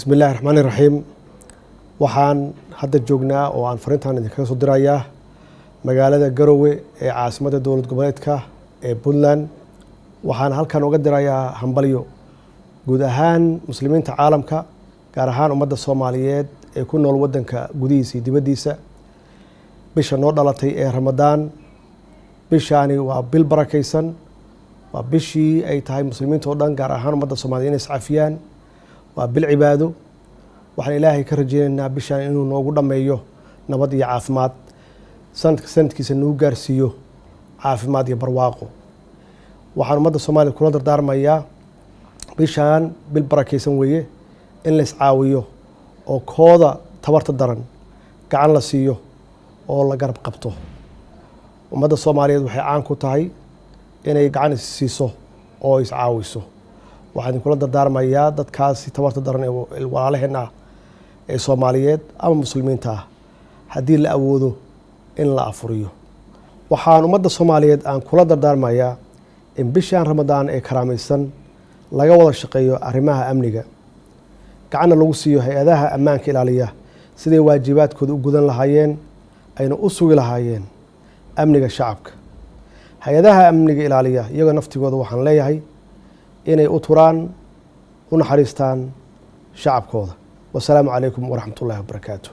بسم الله الرحمن الرحيم waxaan hadda joognaa oo aan farintan idinkaga soo dirayaa magaalada Garowe ee caasimadda dowlad goboleedka ee Puntland waxaan halkan uga dirayaa hambalyo guud ahaan muslimiinta caalamka gaar ahaan ummadda Soomaaliyeed ee ku nool wadanka gudihiisa iyo dibadiisa bisha noo dhalatay ee Ramadaan bishani waa bil barakaysan waa bishii ay tahay muslimiinta oo dhan gaar ahaan ummadda Soomaaliyeed inay iscafiyaan waa bil cibaado waxaan ilaahay ka rajaynaynaa bishan inuu noogu dhameeyo nabad iyo caafimaad sanadkiisa nagu gaarsiiyo caafimaad iyo barwaaqo waxaan ummadda Soomaaliyeed kula dardaarmayaa bishan bil barakaysan weeye in la iscaawiyo oo kooda tabarta daran gacan la siiyo oo la garab qabto ummadda Soomaaliyeed waxay caan ku tahay inay gacan siiso oo iscaawiso waxaan kula dardaarmayaa dadkaasi tabarta daran ee walaalaheena ee Soomaaliyeed ama muslimiinta haddii la awoodo in la afuriyo waxaan ummadda Soomaaliyeed aan kula dardaarmayaa in bishan Ramadaan ee karaamaysan laga wada shaqeeyo arrimaha amniga gacan lagu siiyo hay'adaha ammaanka ilaaliya sidii waajibaadkooda u gudan lahaayeen ayna u sugi lahaayeen amniga shacabka hay'adaha amniga ilaaliya iyaga naftigooda waxaan leeyahay inay u turaan u naxariistaan shacabkooda والسلام عليكم ورحمة الله وبركاته.